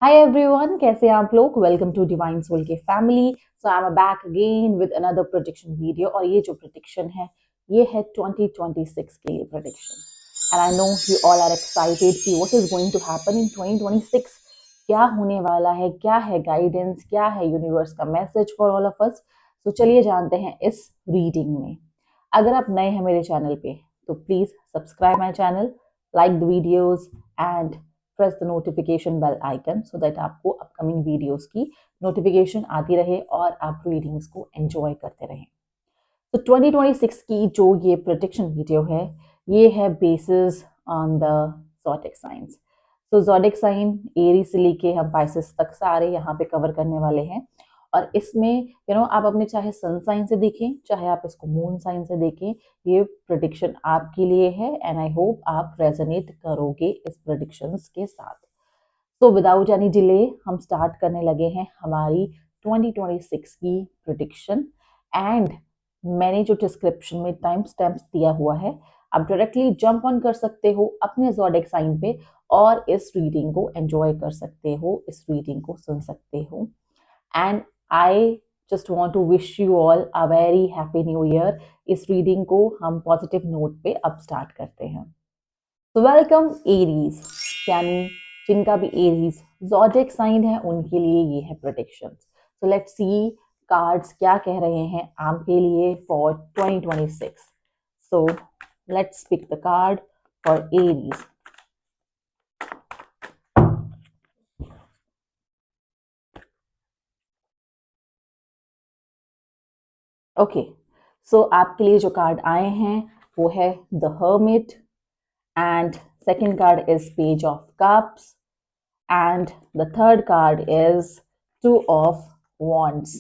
Hi everyone, कैसे हैं आप लोग। वेलकम टू डिवाइन सोल के family. So I am back again with another prediction video. और ये जो प्रेडिक्शन है ये है 2026 के लिए prediction. And I know you all are excited कि what is going to happen in 2026। क्या होने वाला है, क्या है गाइडेंस, क्या है यूनिवर्स का message for all of us. तो चलिए जानते हैं इस रीडिंग में। अगर आप नए हैं मेरे चैनल पे तो please subscribe my channel, like the videos and press the notification bell icon so that आपको अपकमिंग वीडियोस की नोटिफिकेशन आती रहे और आप रीडिंग्स को एंजॉय करते रहें। तो 2026 की जो ये प्रेडिक्शन वीडियो है ये है basis on the zodiac science. तो ज़ोडिक साइन एरी से लेके हम पाइसेस तक सारे यहाँ पे कवर करने वाले हैं। और इसमें आप अपने चाहे सन साइन से देखें चाहे आप इसको मून साइन से देखें, ये प्रेडिक्शन आपके लिए है एंड आई होप आप रेजोनेट करोगे इस प्रेडिक्शंस के साथ। तो विदाउट एनी डिले हम स्टार्ट करने लगे हैं हमारी 2026 की प्रेडिक्शन। एंड मैंने जो डिस्क्रिप्शन में टाइम स्टैम्प्स दिया हुआ है, आप डायरेक्टली जंप ऑन कर सकते हो अपने ज़ोडिक साइन पे और इस रीडिंग को एंजॉय कर सकते हो, इस रीडिंग को सुन सकते हो। And I just want to wish you all a very happy new year. इस रीडिंग को हम पॉजिटिव नोट पे अब स्टार्ट करते हैं। तो वेलकम एरीज, यानी जिनका भी एरीज ज़ोडिक साइन है उनके लिए ये है prediction. So let's see cards क्या कह रहे हैं आपके लिए for 2026। So let's pick the card for Aries. Okay, so आपके लिए जो कार्ड आए हैं वो है the hermit and second card is page of cups and the third card is two of wands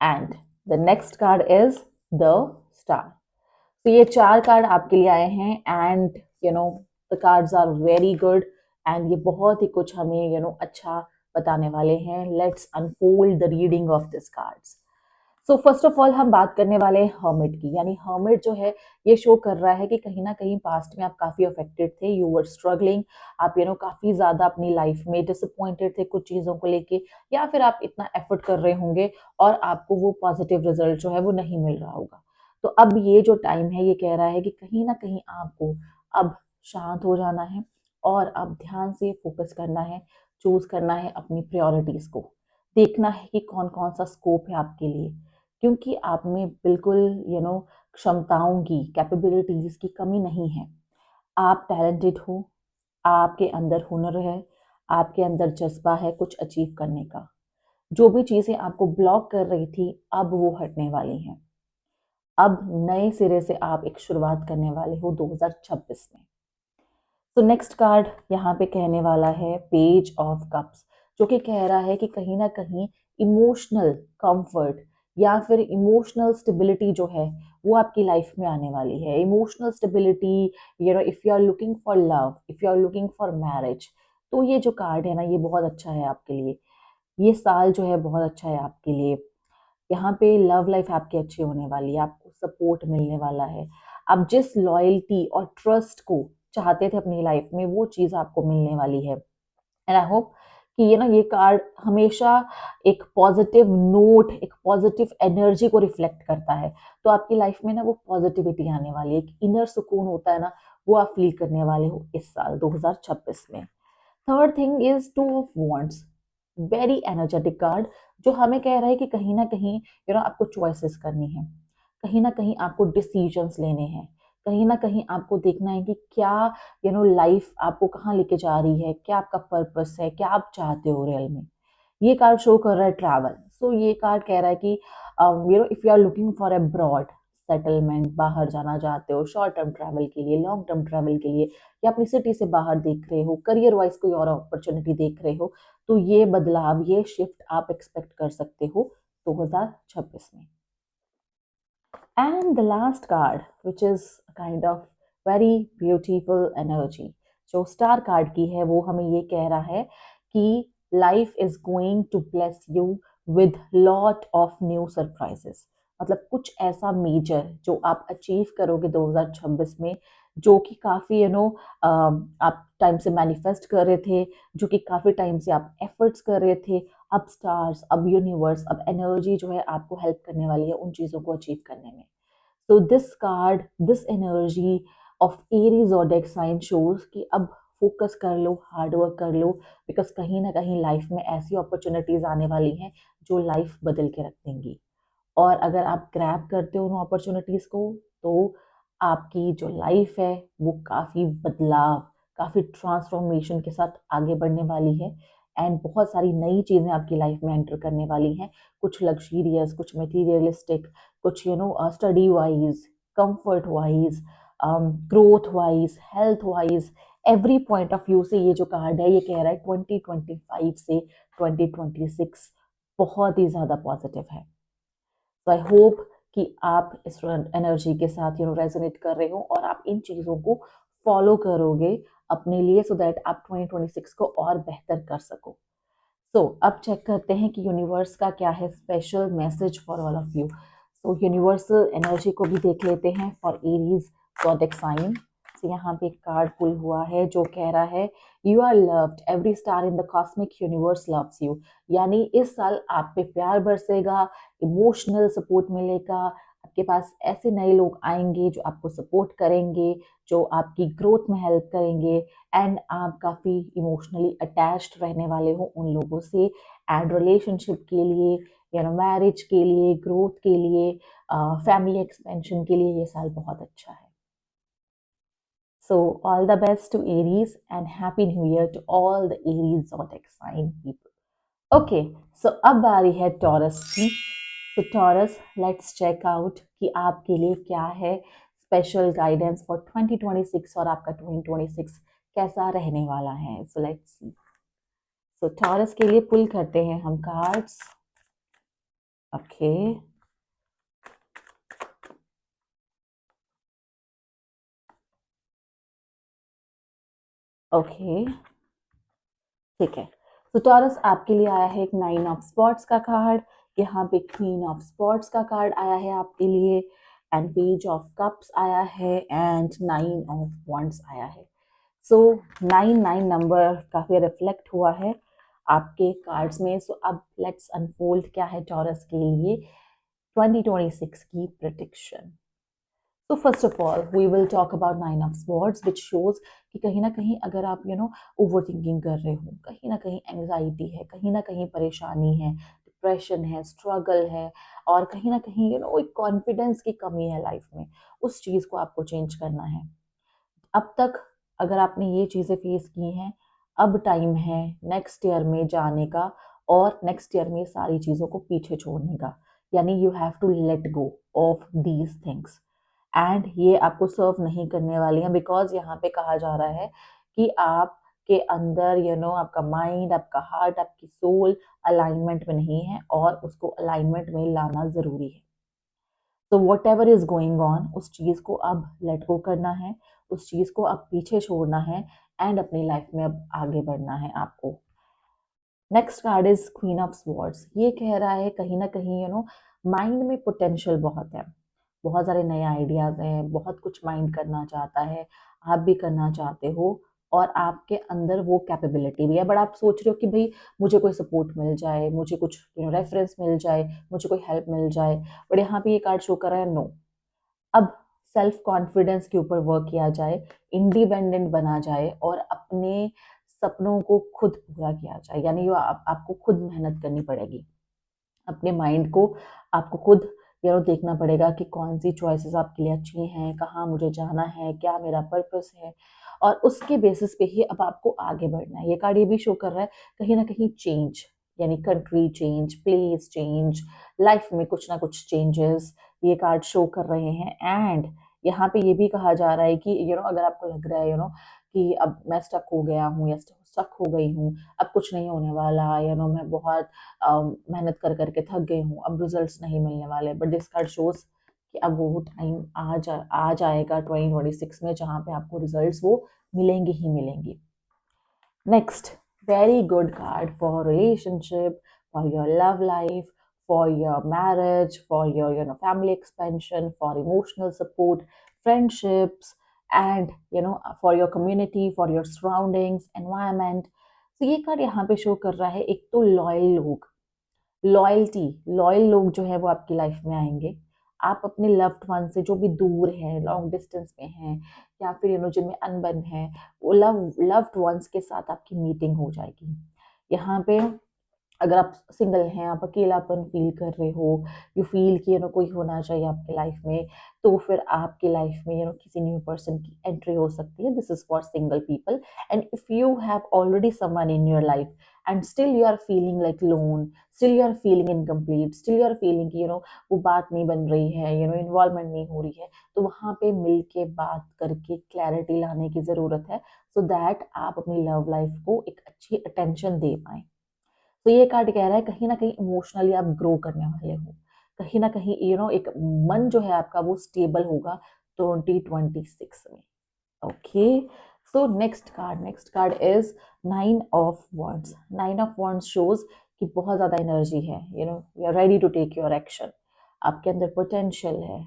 and the next card is the star. तो ये चार कार्ड आपके लिए आए हैं and the cards are very good and ये बहुत ही कुछ हमें अच्छा बताने वाले हैं। Let's unfold the reading of this cards. So first of all हम बात करने वाले हैं हर्मिट की। यानी हर्मिट जो है ये शो कर रहा है कि कहीं ना कहीं पास्ट में आप काफी अफेक्टेड थे, यू वर स्ट्रगलिंग। आप काफी ज्यादा अपनी लाइफ में डिसअपॉइंटेड थे कुछ चीजों को लेके, या फिर आप इतना एफर्ट कर रहे होंगे और आपको वो पॉजिटिव रिजल्ट जो है वो नहीं मिल रहा होगा। तो अब ये जो टाइम है ये कह रहा है कि कहीं ना कहीं आपको अब शांत हो जाना है और अब ध्यान से फोकस करना है, चूज करना है अपनी प्रायोरिटीज को, देखना है कि कौन कौन सा स्कोप है आपके लिए। क्योंकि आप में बिल्कुल क्षमताओं की, कैपेबिलिटीज की कमी नहीं है। आप टैलेंटेड हो, आपके अंदर हुनर है, आपके अंदर जज्बा है कुछ अचीव करने का। जो भी चीजें आपको ब्लॉक कर रही थी अब वो हटने वाली हैं। अब नए सिरे से आप एक शुरुआत करने वाले हो 2026 में। तो नेक्स्ट कार्ड यहाँ पे कहने वाला है पेज ऑफ कप्स, जो कि कह रहा है कि कहीं ना कहीं इमोशनल कंफर्ट या फिर इमोशनल स्टेबिलिटी जो है वो आपकी लाइफ में आने वाली है। Emotional stability, if you are looking for love, if you are looking for marriage, तो ये जो कार्ड है ना ये बहुत अच्छा है आपके लिए। ये साल जो है बहुत अच्छा है आपके लिए। यहाँ पे लव लाइफ आपकी अच्छी होने वाली है, आपको सपोर्ट मिलने वाला है। आप जिस लॉयल्टी और ट्रस्ट को चाहते थे अपनी लाइफ में वो चीज़ आपको मिलने वाली है। एंड आई होप कि ये कार्ड हमेशा एक पॉजिटिव नोट, एक पॉजिटिव एनर्जी को रिफ्लेक्ट करता है। तो आपकी लाइफ में ना वो पॉजिटिविटी आने वाली है, एक इनर सुकून होता है ना, वो आप फील करने वाले हो इस साल 2026 में। Third thing is two of wants, very energetic card, जो हमें कह रहा है कि कहीं ना कहीं आपको चॉइसेस करनी है, कहीं ना कहीं आपको डिसीजंस लेने हैं, कहीं ना कहीं आपको देखना है कि क्या लाइफ आपको कहाँ लेके जा रही है, क्या आपका पर्पस है, क्या आप चाहते हो रियल में। ये कार्ड शो कर रहा है ट्रैवल। सो ये कार्ड कह रहा है कि if you are looking for abroad settlement, बाहर जाना चाहते हो शॉर्ट टर्म ट्रैवल के लिए, लॉन्ग टर्म ट्रैवल के लिए, या अपनी सिटी से बाहर देख रहे हो, करियर वाइज कोई और अपॉर्चुनिटी देख रहे हो, तो ये बदलाव, ये शिफ्ट आप एक्सपेक्ट कर सकते हो 2026 में। And the last card which is kind of very beautiful energy, जो स्टार कार्ड की है, वो हमें ये कह रहा है कि life is going to bless you with lot of new surprises. मतलब कुछ ऐसा मेजर जो आप अचीव करोगे 2026 में, जो कि काफ़ी आप टाइम से मैनिफेस्ट कर रहे थे, जो कि काफ़ी टाइम से आप एफर्ट्स कर रहे थे। अब स्टार्स, अब यूनिवर्स, अब एनर्जी जो है आपको हेल्प करने वाली है उन चीज़ों को अचीव करने में। So this card, this energy of Aries zodiac sign shows कि अब फोकस कर लो, हार्ड वर्क कर लो, बिकॉज कहीं ना कहीं लाइफ में ऐसी अपॉर्चुनिटीज आने वाली हैं जो लाइफ बदल के रख देंगी। और अगर आप ग्रैब करते हो उन अपॉर्चुनिटीज को, तो आपकी जो लाइफ है वो काफ़ी बदलाव, काफ़ी ट्रांसफॉर्मेशन के साथ आगे बढ़ने वाली है। एंड बहुत सारी नई चीज़ें आपकी लाइफ में एंटर करने वाली हैं, कुछ लग्जीरियस, कुछ मटीरियलिस्टिक, कुछ study wise, comfort wise, growth wise, health wise, every point of view से ये जो कार्ड है ये कह रहा है 2025 से 2026 बहुत ही ज़्यादा पॉजिटिव है। तो आई होप कि आप इस एनर्जी के साथ रेजोनेट कर रहे हो और आप इन चीज़ों को फॉलो करोगे अपने लिए, सो दैट आप 2026 को और बेहतर कर सको। सो अब चेक करते हैं कि यूनिवर्स का क्या है special message for all of you. So universal energy को भी देख लेते हैं फॉर एरीज zodiac साइन। तो यहाँ पे एक कार्ड पुल हुआ है जो कह रहा है you are loved, every star in the cosmic universe loves you. यानी इस साल आप पे प्यार बरसेगा, इमोशनल सपोर्ट मिलेगा, आपके पास ऐसे नए लोग आएंगे जो आपको सपोर्ट करेंगे, जो आपकी ग्रोथ में हेल्प करेंगे, एंड आप काफ़ी इमोशनली अटैच्ड रहने वाले हो उन लोगों से। एंड रिलेशनशिप के लिए, मैरिज के लिए, ग्रोथ के लिए, फैमिली एक्सपेंशन के लिए ये साल बहुत अच्छा है। So all the best to Aries and happy new year to all the Aries zodiac sign people. Okay, so अब बारी है टॉरस की। तो टॉरस, लेट्स चेक आउट कि आपके लिए क्या है स्पेशल गाइडेंस फॉर 2026 और आपका 2026 कैसा रहने वाला है। सो लेट्स सी। सो टॉरस के लिए पुल करते हैं हम कार्ड्स। ओके, ओके, ठीक है। तो टॉरस आपके लिए आया है एक 9 ऑफ स्पॉट्स का कार्ड, यहाँ पे क्वीन ऑफ स्पॉट्स का कार्ड आया है आपके लिए, एंड पेज ऑफ कप्स आया है, एंड 9 ऑफ वॉन्ड्स आया है। सो 9 नंबर काफ़ी रिफ्लेक्ट हुआ है आपके कार्ड्स में। सो अब लेट्स अनफोल्ड क्या है टॉरस के लिए 2026 की प्रेडिक्शन। तो first of all we will talk about 9 of swords which shows कि कहीं ना कहीं अगर आप ओवर थिंकिंग कर रहे हो, कहीं ना कहीं एंग्जाइटी है, कहीं ना कहीं परेशानी है, डिप्रेशन है, स्ट्रगल है, और कहीं ना कहीं एक कॉन्फिडेंस की कमी है लाइफ में, उस चीज़ को आपको चेंज करना है। अब तक अगर आपने ये चीज़ें फेस की हैं, अब टाइम है नेक्स्ट ईयर में जाने का और नेक्स्ट ईयर में सारी चीज़ों को पीछे छोड़ने का। यानी you have to let go of these things, and ये आपको सर्व नहीं करने वाली हैं, बिकॉज यहाँ पे कहा जा रहा है कि आप के अंदर आपका माइंड, आपका हार्ट, आपकी सोल अलाइनमेंट में नहीं है और उसको अलाइनमेंट में लाना ज़रूरी है। तो what ever is going on, उस चीज़ को अब लेट गो करना है, उस चीज़ को अब पीछे छोड़ना है, एंड अपनी लाइफ में अब आगे बढ़ना है आपको। Next card is queen of swords. ये कह रहा है कहीं ना कहीं माइंड में पोटेंशियल बहुत है, बहुत सारे नए आइडियाज हैं, बहुत कुछ माइंड करना चाहता है, आप भी करना चाहते हो, और आपके अंदर वो कैपेबिलिटी भी है, बट आप सोच रहे हो कि भाई मुझे कोई सपोर्ट मिल जाए, मुझे कुछ रेफरेंस मिल जाए, मुझे कोई हेल्प मिल जाए। बट यहाँ पे ये कार्ड शो कर रहा है नो, अब सेल्फ कॉन्फिडेंस के ऊपर वर्क किया जाए, इंडिपेंडेंट बना जाए और अपने सपनों को खुद पूरा किया जाए। यानी आपको खुद मेहनत करनी पड़ेगी, अपने माइंड को आपको खुद देखना पड़ेगा कि कौन सी चॉइसेस आपके लिए अच्छी हैं, कहाँ मुझे जाना है, क्या मेरा पर्पस है, और उसके बेसिस पे ही अब आपको आगे बढ़ना है। ये कार्ड ये भी शो कर रहा है कहीं ना कहीं चेंज, यानी country change, place change, life में कुछ ना कुछ चेंजेस ये कार्ड शो कर रहे हैं। एंड यहाँ पे ये भी कहा जा रहा है कि अगर आपको लग रहा है कि अब मैं स्टक हो गया हूँ या स्टक हो गई हूँ, अब कुछ नहीं होने वाला, मैं बहुत मेहनत कर करके थक गई हूँ, अब रिजल्ट्स नहीं मिलने वाले, बट दिस कार्ड शोज कि अब वो टाइम आ जाएगा 2026 में जहाँ पे आपको रिजल्ट्स वो मिलेंगे ही मिलेंगी। Next, very good card for relationship, for your love life, for your marriage, for your family expansion, for emotional support, friendships, and for your community, for your surroundings, environment. तो ये कार्ड यहाँ पे show कर रहा है एक तो loyal लोग, लॉयल्टी, लॉयल लोग जो है वो आपकी लाइफ में आएंगे। आप अपने लव्ड वन से जो भी दूर है, लॉन्ग डिस्टेंस में हैं, या फिर जिनमें अनबन है, वो लव्ड वंस के साथ आपकी मीटिंग हो जाएगी। यहाँ पे अगर आप सिंगल हैं, आप अकेलापन फील कर रहे हो, यू फील कि कोई होना चाहिए आपकी लाइफ में, तो फिर आपकी लाइफ में किसी न्यू पर्सन की एंट्री हो सकती है। This is for single people. And if you have already someone in your life and still you are feeling like lone, still you are feeling incomplete, still you are feeling कि वो बात नहीं बन रही है, इन्वॉल्वमेंट नहीं हो रही है, तो वहाँ पे मिल के बात करके क्लैरिटी लाने की ज़रूरत है, सो दैट आप अपनी लव लाइफ को एक अच्छी अटेंशन दे पाएँ। तो ये कार्ड कह रहा है कहीं ना कहीं इमोशनली आप ग्रो करने वाले हो, कहीं ना कहीं एक मन जो है आपका वो स्टेबल होगा 2026 में। Okay, so next card is 9 of wands. 9 of wands shows कि बहुत ज्यादा एनर्जी है, you are ready to take your action, आपके अंदर पोटेंशियल है,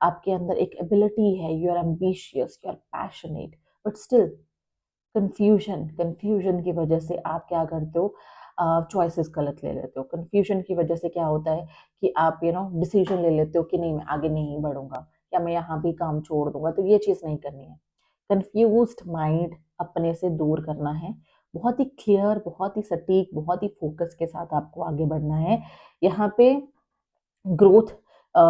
आपके अंदर एक एबिलिटी है, you are ambitious, you are passionate, but still confusion की वजह से आप क्या करते हो, चॉइसेस गलत ले लेते हो। कंफ्यूजन की वजह से क्या होता है कि आप डिसीजन ले लेते हो कि नहीं मैं आगे नहीं बढ़ूंगा, या मैं यहाँ भी काम छोड़ दूंगा, तो ये चीज़ नहीं करनी है। कंफ्यूज्ड माइंड अपने से दूर करना है, बहुत ही क्लियर, बहुत ही सटीक, बहुत ही फोकस के साथ आपको आगे बढ़ना है। यहाँ पे ग्रोथ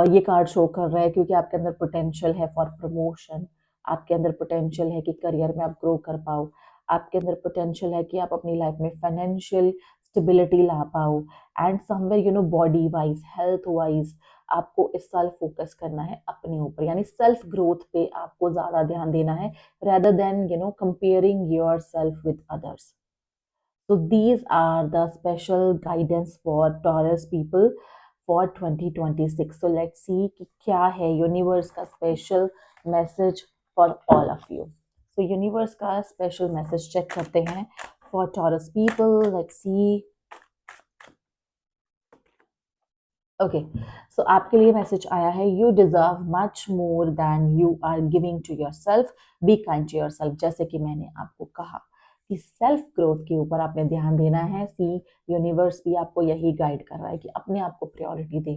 ये कार्ड शो कर रहा है क्योंकि आपके अंदर पोटेंशियल है फॉर प्रमोशन, आपके अंदर पोटेंशियल है कि करियर में आप ग्रो कर पाओ, आपके अंदर पोटेंशियल है कि आप अपनी लाइफ में फाइनेंशियल स्टेबिलिटी ला पाओ, and somewhere body wise, health wise आपको इस साल फोकस करना है अपने ऊपर, यानी सेल्फ ग्रोथ पे आपको ज़्यादा ध्यान देना है, rather than comparing yourself with others. So these are the special guidance for Taurus people for 2026. So let's see कि क्या है यूनिवर्स का special message for all of you. तो यूनिवर्स का स्पेशल मैसेज चेक करते हैं for Taurus people. Let's see. Okay, so आपके लिए मैसेज आया है, you deserve much more than you are giving to yourself, be kind to yourself. जैसे कि मैंने आपको कहा कि सेल्फ ग्रोथ के ऊपर आपने ध्यान देना है। सी, यूनिवर्स भी आपको यही गाइड कर रहा है कि अपने आप को प्रायोरिटी दे,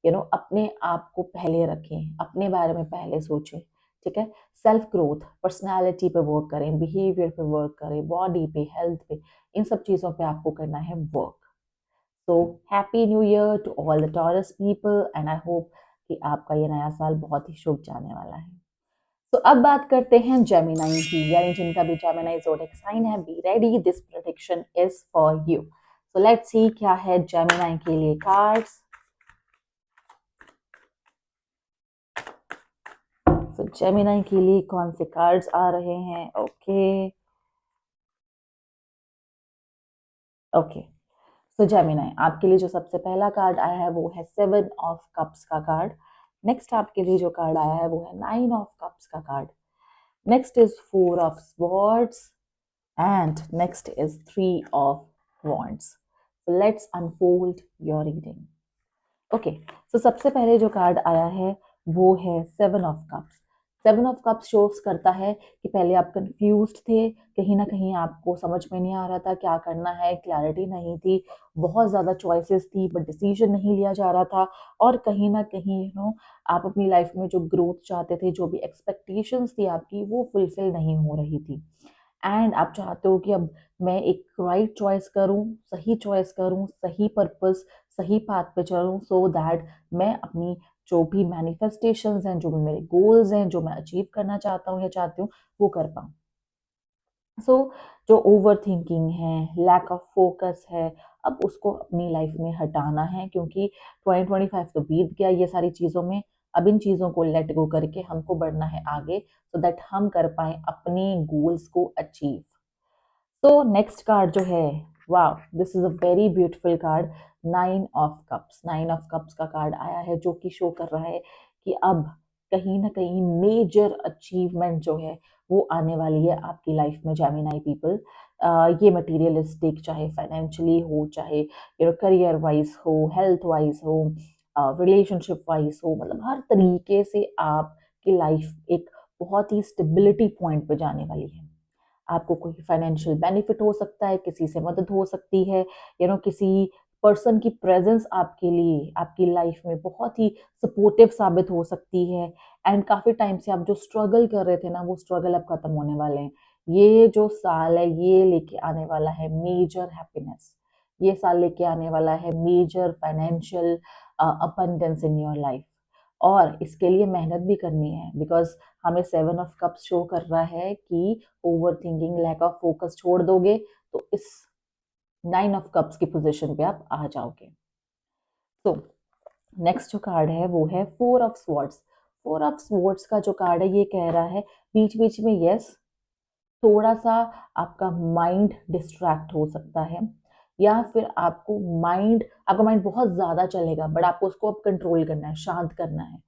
अपने आप को पहले रखें, अपने बारे में पहले सोचें, ठीक है। सेल्फ ग्रोथ, पर्सनैलिटी पे वर्क करें, बिहेवियर पे वर्क करें, बॉडी पे, हेल्थ पे, इन सब चीज़ों पे आपको करना है work. So happy new year to all the Taurus people and I hope कि आपका ये नया साल बहुत ही शुभ जाने वाला है। तो अब बात करते हैं जेमिनाई की, यानी जिनका भी जेमिनाई ज़ोडिएक साइन है, be ready, this prediction is for you. So let's सी क्या है जेमिनाई के लिए कार्ड्स। तो जेमिनाई के लिए कौन से कार्ड्स आ रहे हैं? ओके, सो जेमिनाई आपके लिए जो सबसे पहला कार्ड आया है वो है 7 ऑफ कप्स का कार्ड। नेक्स्ट आपके लिए जो कार्ड आया है वो है 9 ऑफ कप्स का card. Next is 4 of swords and next is 3 of wands. So let's unfold your reading. Okay, so सबसे पहले जो कार्ड आया है वो है 7 of cups. 7 of cups shows करता है कि पहले आप कंफ्यूज्ड थे, कहीं ना कहीं आपको समझ में नहीं आ रहा था क्या करना है, क्लैरिटी नहीं थी, बहुत ज़्यादा चॉइसेस थी बट डिसीजन नहीं लिया जा रहा था, और कहीं ना कहीं आप अपनी लाइफ में जो ग्रोथ चाहते थे, जो भी एक्सपेक्टेशंस थी आपकी, वो फुलफिल नहीं हो रही थी। एंड आप चाहते हो कि अब मैं एक राइट चॉइस करूं, सही चॉइस करूं, सही पर्पस, सही पाथ पे चलूं, सो दैट मैं अपनी जो भी मैनिफेस्टेशंस हैं, जो भी मेरे गोल्स हैं, जो मैं अचीव करना चाहता हूँ या चाहती हूँ, वो कर पाऊँ। सो जो ओवर थिंकिंग है, लैक ऑफ फोकस है, अब उसको अपनी लाइफ में हटाना है, क्योंकि 2025 तो बीत गया ये सारी चीज़ों में। अब इन चीज़ों को लेट गो करके हमको बढ़ना है आगे, सो दैट हम कर पाए अपने गोल्स को अचीव। तो नेक्स्ट कार्ड जो है, वाह, this is a very beautiful card, 9 of cups. 9 of cups का कार्ड आया है जो कि शो कर रहा है कि अब कहीं ना कहीं मेजर अचीवमेंट जो है वो आने वाली है आपकी लाइफ में, जेमिनाई पीपल। ये मटेरियलिस्टिक, चाहे फाइनेंशियली हो, चाहे करियर वाइज हो, हेल्थ वाइज हो, रिलेशनशिप वाइज हो, मतलब हर तरीके से आपकी लाइफ एक बहुत ही स्टेबिलिटी पॉइंट पे जाने वाली है। आपको कोई फाइनेंशियल बेनिफिट हो सकता है, किसी से मदद हो सकती है, किसी पर्सन की प्रेजेंस आपके लिए आपकी लाइफ में बहुत ही सपोर्टिव साबित हो सकती है। एंड काफ़ी टाइम से आप जो स्ट्रगल कर रहे थे ना, वो स्ट्रगल अब खत्म होने वाले हैं। ये जो साल है ये लेके आने वाला है मेजर हैप्पीनेस। ये साल लेके आने वाला है major financial abundance in your life. और इसके लिए मेहनत भी करनी है, बिकॉज हमें 7 ऑफ कप्स शो कर रहा है कि overthinking, lack of focus छोड़ दोगे तो इस 9 ऑफ कप्स की पोजीशन पे आप आ जाओगे। तो नेक्स्ट जो कार्ड है वो है 4 ऑफ स्वॉर्ड्स। 4 ऑफ स्वॉर्ड्स का जो कार्ड है ये कह रहा है बीच बीच में यस, थोड़ा सा आपका माइंड डिस्ट्रैक्ट हो सकता है, या फिर आपका माइंड बहुत ज्यादा चलेगा, बट आपको उसको अब कंट्रोल करना है, शांत करना है,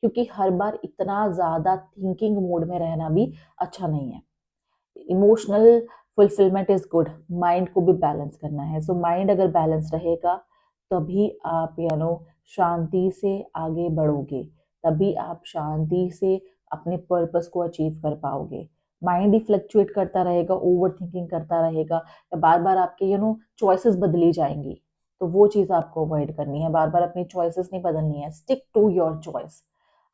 क्योंकि हर बार इतना ज्यादा थिंकिंग मोड में रहना भी अच्छा नहीं है। Emotional fulfilment is good, mind को भी बैलेंस करना है। सो माइंड अगर बैलेंस रहेगा तभी आप शांति से आगे बढ़ोगे, तभी आप शांति से अपने पर्पस को अचीव कर पाओगे। माइंड ही फ्लक्चुएट करता रहेगा, ओवर थिंकिंग करता रहेगा, या बार बार आपके चॉइसेस बदली जाएंगी, तो वो चीज़ आपको अवॉइड करनी है। बार बार अपनी चॉइसेस नहीं बदलनी है, स्टिक टू योर चॉइस।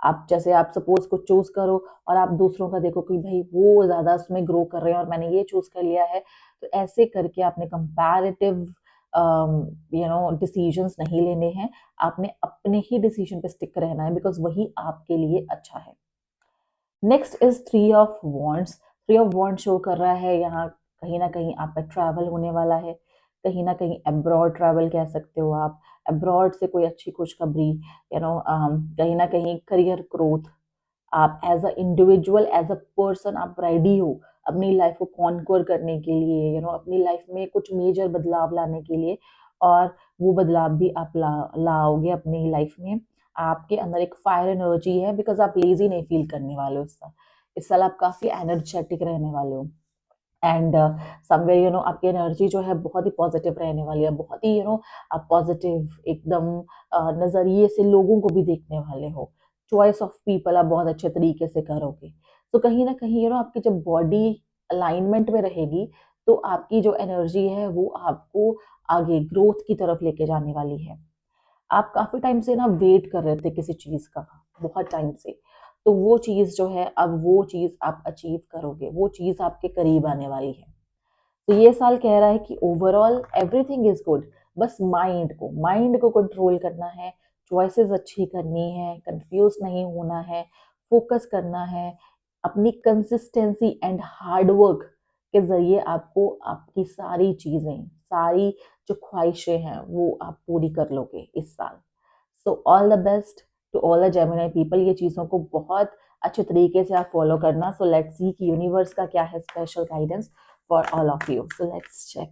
आप जैसे आप सपोज कुछ चूज करो और आप दूसरों का देखो कि भाई वो ज्यादा उसमें ग्रो कर रहे हैं और मैंने ये चूज कर लिया है, तो ऐसे करके आपने कंपैरेटिव डिसीजंस नहीं लेने हैं। आपने अपने ही डिसीजन पे स्टिक रहना है, बिकॉज वही आपके लिए अच्छा है। Next is 3 of wands. 3 of wand show कर रहा है यहाँ कहीं ना कहीं आपका ट्रैवल होने वाला है, कहीं ना कहीं अब्रॉड ट्रैवल कह सकते हो आप। अब्रॉड से कोई अच्छी खुशखबरी, कहीं ना कहीं करियर ग्रोथ, आप as a individual, as a person आप रेडी हो अपनी लाइफ को कॉन्कोर करने के लिए, अपनी लाइफ में कुछ मेजर बदलाव लाने के लिए। और वो बदलाव भी आप लाओगे अपनी लाइफ में। आपके अंदर एक फायर एनर्जी है, बिकॉज आप लेजी नहीं फील करने वाले हो इस साल आप काफी एनर्जेटिक रहने वाले हो। एंड समवेयर आपकी एनर्जी जो है बहुत ही पॉजिटिव रहने वाली है, बहुत ही आप पॉजिटिव एकदम नजरिए से लोगों को भी देखने वाले हो। चॉइस ऑफ पीपल आप बहुत अच्छे तरीके से करोगे। तो कहीं ना कहीं आपकी जब बॉडी अलाइनमेंट में रहेगी, तो आपकी जो एनर्जी है वो आपको आगे ग्रोथ की तरफ लेके जाने वाली है। आप काफी टाइम से ना वेट कर रहे थे किसी चीज का, बहुत टाइम से, तो वो चीज जो है अब वो चीज आप अचीव करोगे, वो चीज आपके करीब आने वाली है। तो ये साल कह रहा है कि ओवरऑल एवरीथिंग इज गुड, बस माइंड को कंट्रोल करना है, चॉइसेस अच्छी करनी है, कंफ्यूज नहीं होना है, फोकस करना है। अपनी कंसिस्टेंसी एंड हार्डवर्क के जरिए आपको आपकी सारी चीजें, सारी जो ख्वाहिशें हैं वो आप पूरी कर लोगे इस साल। So all the best to all the Gemini people. ये चीज़ों को बहुत अच्छे तरीके से आप फॉलो करना। सो लेट्स सी कि यूनिवर्स का क्या है special guidance for all of you. So let's check.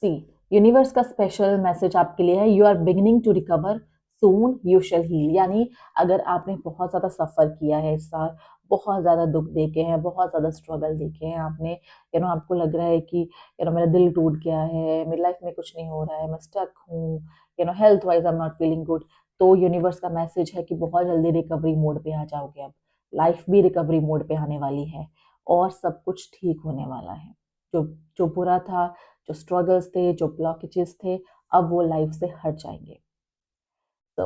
See, universe का स्पेशल मैसेज आपके लिए है, you are beginning to recover soon you shall heal. यानी अगर आपने बहुत ज़्यादा सफ़र किया है इस साल, बहुत ज़्यादा दुख देखे हैं, बहुत ज़्यादा स्ट्रगल देखे हैं आपने, आपको लग रहा है कि मेरा दिल टूट गया है, मेरी लाइफ में कुछ नहीं हो रहा है, मैं स्टक हूँ, health wise I am not feeling good, तो यूनिवर्स का मैसेज है कि बहुत जल्दी रिकवरी मोड पे आ जाओगे। अब लाइफ भी रिकवरी मोड पे आने वाली है और सब कुछ ठीक होने वाला है। जो जो बुरा था, जो स्ट्रगल्स थे, जो ब्लॉकेजेस थे, अब वो लाइफ से हट जाएंगे। तो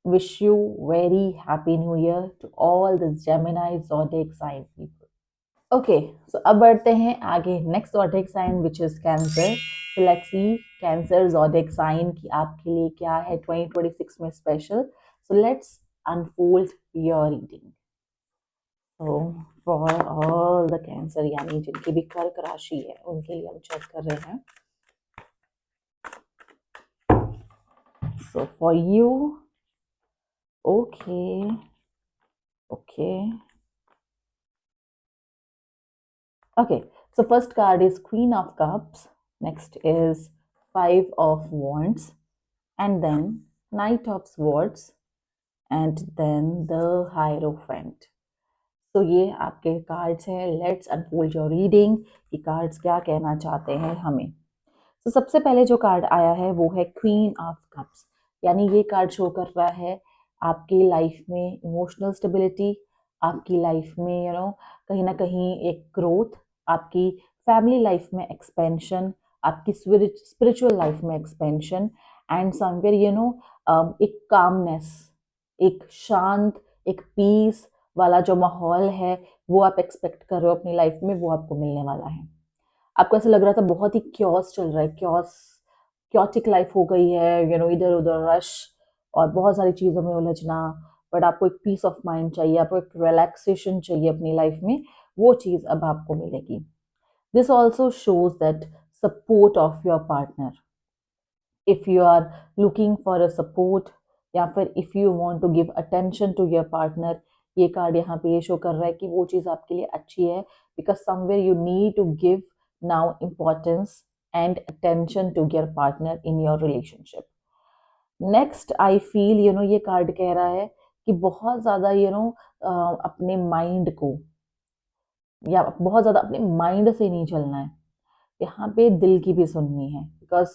wish you very happy new year to all the Gemini zodiac sign people. Okay, so अब बढ़ते हैं आगे next zodiac sign which is Cancer. So let's see Cancer zodiac sign की आपके लिए क्या है 2026 में special. So let's unfold your reading. तो फॉर ऑल द कैंसर, यानी जिनकी भी कर्क राशि है उनके लिए हम चेक कर रहे हैं। So for you, okay, okay, okay. So first card is Queen of Cups. Next is Five of Wands, and then Knight of Swords, and then the Hierophant. तो ये आपके कार्ड्स हैं। लेट्स अनफोल्ड योर रीडिंग कि cards क्या कहना चाहते हैं हमें। तो सबसे पहले जो कार्ड आया है वो है क्वीन ऑफ कप्स, यानी ये कार्ड शो कर रहा है आपकी लाइफ में इमोशनल स्टेबिलिटी, आपकी लाइफ में कहीं ना कहीं एक ग्रोथ, आपकी फैमिली लाइफ में एक्सपेंशन, आपकी स्पिरिचुअल लाइफ में एक्सपेंशन, एंड समवेयर एक कामनेस, एक शांत, एक पीस वाला जो माहौल है वो आप एक्सपेक्ट कर रहे हो अपनी लाइफ में, वो आपको मिलने वाला है। आपको ऐसा लग रहा था बहुत ही क्योस चल रहा है, क्योटिक लाइफ हो गई है, इधर उधर रश और बहुत सारी चीज़ों में उलझना, बट आपको एक पीस ऑफ माइंड चाहिए, आपको एक रिलैक्सेशन चाहिए अपनी लाइफ में, वो चीज़ अब आपको मिलेगी। This also shows that support of your partner, if you are looking for a support या फिर if you want to give attention to your partner, ये कार्ड यहाँ पे ये शो कर रहा है कि वो चीज़ आपके लिए अच्छी है, because somewhere you need to give now importance and attention to your partner in your relationship. Next I feel ये कार्ड कह रहा है कि बहुत ज़्यादा अपने माइंड को या बहुत ज़्यादा अपने माइंड से नहीं चलना है, यहाँ पे दिल की भी सुननी है, बिकॉज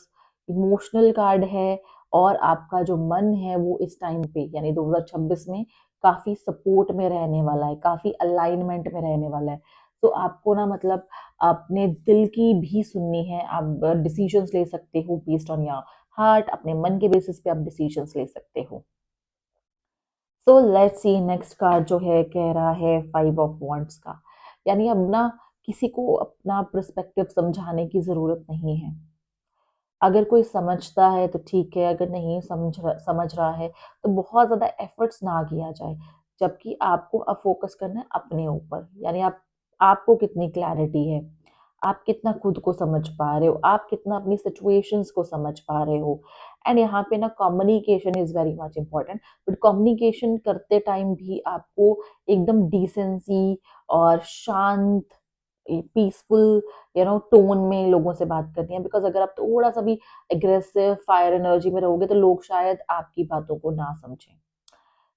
इमोशनल कार्ड है और आपका जो मन है वो इस टाइम पे यानी 2026 में काफ़ी सपोर्ट में रहने वाला है, काफ़ी अलाइनमेंट में रहने वाला है। तो आपको ना मतलब अपने दिल की भी सुननी है, आप डिसीजंस ले सकते हो बेस्ड ऑन योर हार्ट, अपने मन के बेसिस पे आप डिसीजंस ले सकते हो। सो लेट्स सी नेक्स्ट कार्ड जो है कह रहा है 5 ऑफ वॉन्ड्स का, यानी अब ना किसी को अपना पर्सपेक्टिव समझाने की ज़रूरत नहीं है। अगर कोई समझता है तो ठीक है, अगर नहीं समझ रहा है तो बहुत ज़्यादा एफर्ट्स ना किया जाए, जबकि आपको अब फोकस करना है अपने ऊपर, यानी आपको कितनी क्लैरिटी है, आप कितना खुद को समझ पा रहे हो, आप कितना अपनी सिचुएशंस को समझ पा रहे हो। एंड यहाँ पे ना communication is very much important, but communication करते टाइम भी आपको एकदम डिसेंसी और शांत, पीसफुल टोन में लोगों से बात करनी है, बिकॉज अगर आप थोड़ा सा भी एग्रेसिव फायर एनर्जी में रहोगे तो लोग शायद आपकी बातों को ना समझें।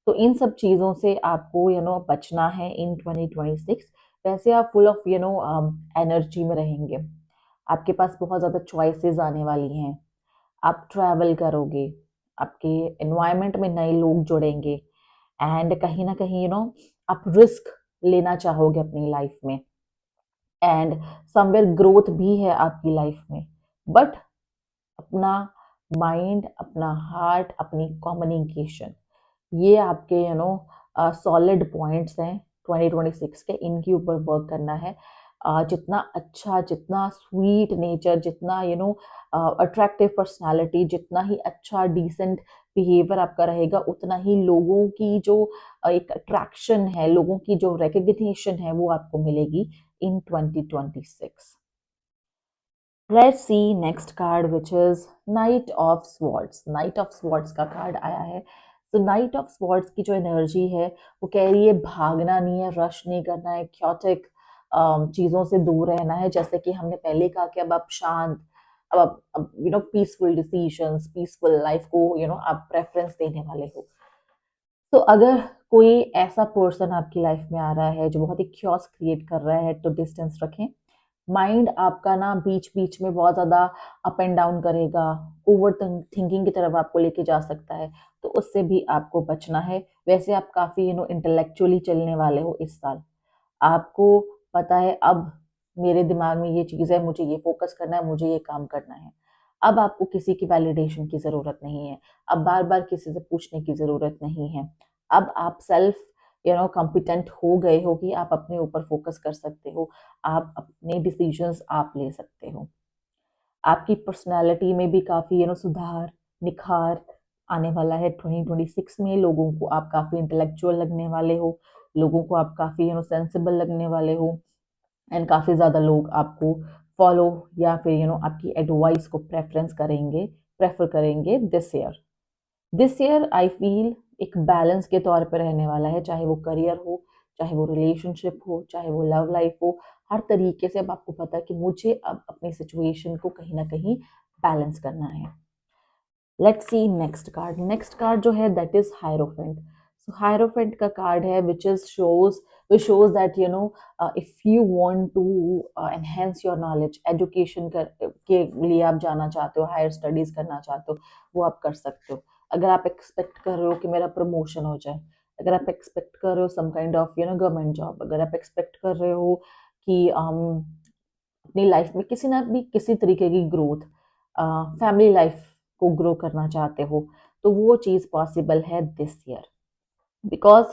तो इन सब चीज़ों से आपको बचना है इन 2026। वैसे आप फुल ऑफ एनर्जी में रहेंगे, आपके पास बहुत ज़्यादा चॉइसेस आने वाली हैं, आप ट्रैवल करोगे, आपके एनवायरनमेंट में नए लोग जुड़ेंगे, एंड कहीं ना कहीं आप रिस्क लेना चाहोगे अपनी लाइफ में, एंड समवेयर ग्रोथ भी है आपकी लाइफ में, बट अपना माइंड, अपना हार्ट, अपनी कम्युनिकेशन, ये आपके सॉलिड पॉइंट्स हैं 2026 के, इनके ऊपर वर्क करना है। जितना अच्छा, जितना स्वीट नेचर, जितना अट्रैक्टिव पर्सनालिटी, जितना ही अच्छा डिसेंट बिहेवियर आपका रहेगा, उतना ही लोगों की जो एक अट्रैक्शन है, लोगों की जो रिकग्निशन है वो आपको मिलेगी in 2026. Let's see next card which is Knight of Swords. Knight of Swords का कार्ड आया है। तो Knight of Swords की जो एनर्जी है वो कह रही है भागना नहीं है, रश नहीं करना है, क्योटिक चीज़ों से दूर रहना है, जैसे कि हमने पहले कहा कि अब आप शांत, अब पीसफुल डिसीजंस, पीसफुल लाइफ को आप प्रेफरेंस देने वाले हो। तो अगर कोई ऐसा पर्सन आपकी लाइफ में आ रहा है जो बहुत ही क्योस क्रिएट कर रहा है तो डिस्टेंस रखें। माइंड आपका ना बीच बीच में बहुत ज़्यादा अप एंड डाउन करेगा, ओवर थिंकिंग की तरफ आपको लेके जा सकता है, तो उससे भी आपको बचना है। वैसे आप काफ़ी इंटेलेक्चुअली चलने वाले हो इस साल, आपको पता है अब मेरे दिमाग में ये चीज़ है, मुझे ये फोकस करना है, मुझे ये काम करना है। अब आपको किसी की वैलिडेशन की ज़रूरत नहीं है, अब बार बार किसी से पूछने की ज़रूरत नहीं है। अब आप सेल्फ कॉम्पिटेंट हो गए हो कि आप अपने ऊपर फोकस कर सकते हो, आप अपने डिसीजंस आप ले सकते हो। आपकी पर्सनालिटी में भी काफ़ी सुधार, निखार आने वाला है 2026 में। लोगों को आप काफ़ी इंटेलेक्चुअल लगने वाले हो, लोगों को आप काफ़ी सेंसिबल लगने वाले हो, एंड काफ़ी ज़्यादा लोग आपको फॉलो या फिर आपकी एडवाइस को प्रेफर करेंगे दिस ईयर आई फील एक बैलेंस के तौर पर रहने वाला है, चाहे वो करियर हो, चाहे वो रिलेशनशिप हो, चाहे वो लव लाइफ हो। हर तरीके से अब आपको पता है कि मुझे अब अपनी सिचुएशन को कहीं ना कहीं बैलेंस करना है। लेट्स सी नेक्स्ट कार्ड जो है that is hierophant. So hierophant का कार्ड है विच It shows that if you want to enhance your knowledge, education के लिए आप जाना चाहते हो, हायर स्टडीज करना चाहते हो, वो आप कर सकते हो. अगर आप एक्सपेक्ट कर रहे हो कि मेरा प्रमोशन हो जाए, अगर आप एक्सपेक्ट कर रहे हो some kind of government job, अगर आप एक्सपेक्ट कर रहे हो कि अपनी लाइफ में किसी ना भी किसी तरीके की ग्रोथ, फैमिली लाइफ को ग्रो करना चाहते हो, तो वो चीज़ पॉसिबल है this year. Because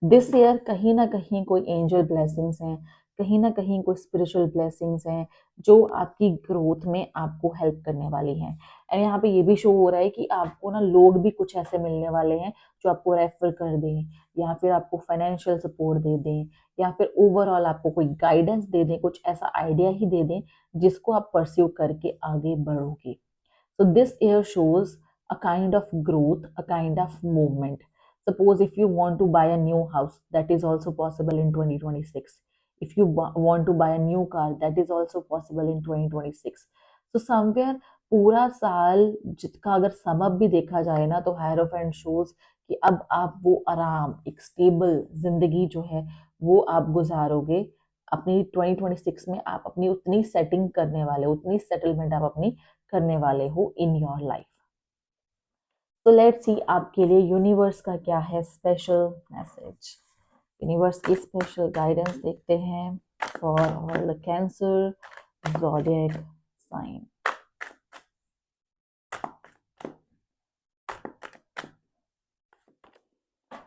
this year कहीं ना कहीं कोई एंजल ब्लेसिंग्स हैं, कहीं ना कहीं कोई स्पिरिचुअल ब्लेसिंग्स हैं जो आपकी ग्रोथ में आपको हेल्प करने वाली हैं. एंड यहाँ पे ये भी शो हो रहा है कि आपको ना लोग भी कुछ ऐसे मिलने वाले हैं जो आपको रेफर कर दें, या फिर आपको फाइनेंशियल सपोर्ट दे दें, या फिर ओवरऑल आपको कोई गाइडेंस दे दें, कुछ ऐसा आइडिया ही दे दें जिसको आप परस्यू करके आगे बढ़ोगे. So this year shows a kind of growth, a kind of movement. Suppose if you want to buy a new house, that is also possible in 2026. If you want to buy a new car, that is also possible in 2026. So somewhere पूरा साल जिसका अगर sum up भी देखा जाए ना, तो hierophant shows कि अब आप वो आराम, एक स्टेबल जिंदगी जो है वो आप गुजारोगे. अपनी 2026 में आप अपनी उतनी सेटिंग करने वाले, उतनी सेटलमेंट आप अपनी करने वाले हो इन योर लाइफ. तो लेट्स सी आपके लिए यूनिवर्स का क्या है स्पेशल मैसेज. यूनिवर्स की स्पेशल गाइडेंस देखते हैं for all the cancer zodiac sign.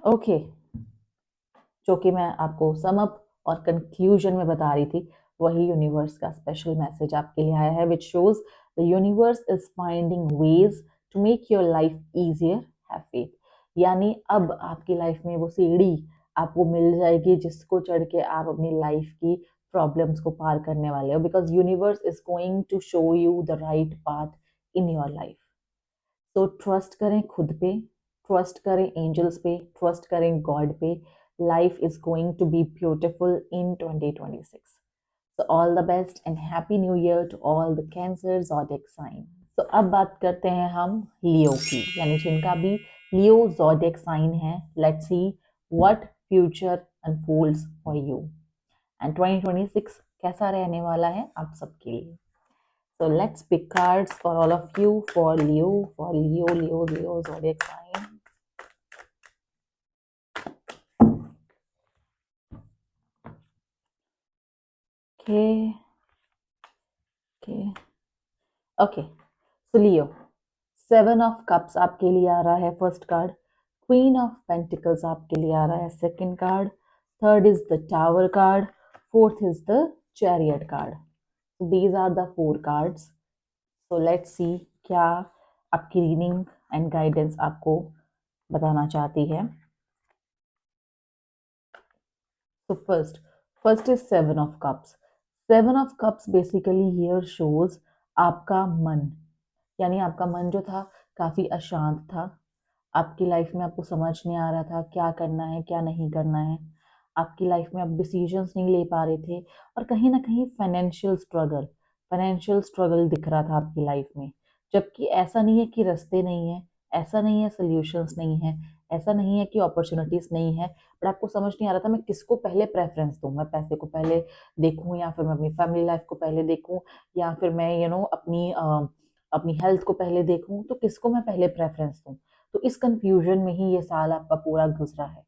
Okay, जो कि मैं आपको सम अप और कंक्लूजन में बता रही थी, वही यूनिवर्स का स्पेशल मैसेज आपके लिए आया है, which shows the universe is finding ways to make your life easier. Have faith. यानी अब आपकी लाइफ में वो सीढ़ी आपको मिल जाएगी जिसको चढ़ के आप अपनी लाइफ की प्रॉब्लम्स को पार करने वाले हो, because universe is going to show you the right path in your life. तो ट्रस्ट करें खुद पे, ट्रस्ट करें एंजल्स पे, ट्रस्ट करें गॉड पे. Life is going to be beautiful in 2026. So all the best and happy new year to all the Cancer zodiac sign. तो अब बात करते हैं हम लियो की, यानी जिनका भी लियो zodiac sign है. Let's see what future unfolds for you and 2026 कैसा रहने वाला है आप सबके लिए. So let's pick cards for all of you for Leo zodiac sign. Okay. So Leo, 7 of Cups आपके लिए आ रहा है first card. Queen of Pentacles आपके लिए आ रहा है second card. Third is the tower card. Fourth is the chariot card. These are the 4 cards. So let's see क्या आपकी रीडिंग एंड गाइडेंस आपको बताना चाहती है. So first is 7 of Cups. 7 of Cups basically here shows आपका मन, यानी आपका मन जो था काफ़ी अशांत था. आपकी लाइफ में आपको समझ नहीं आ रहा था क्या करना है क्या नहीं करना है. आपकी लाइफ में आप डिसीजंस नहीं ले पा रहे थे, और कहीं ना कहीं फाइनेंशियल स्ट्रगल दिख रहा था आपकी लाइफ में. जबकि ऐसा नहीं है कि रास्ते नहीं है, ऐसा नहीं है सोल्यूशंस नहीं है, ऐसा नहीं है कि अपॉर्चुनिटीज़ नहीं है, बट आपको समझ नहीं आ रहा था मैं किसको पहले प्रेफरेंस दूँ. मैं पैसे को पहले देखूँ, या फिर मैं अपनी फैमिली लाइफ को पहले देखूँ, या फिर मैं अपनी हेल्थ को पहले देखूँ, तो किसको मैं पहले प्रेफरेंस दूँ. तो इस कंफ्यूजन में ही ये साल आपका पूरा गुजरा है,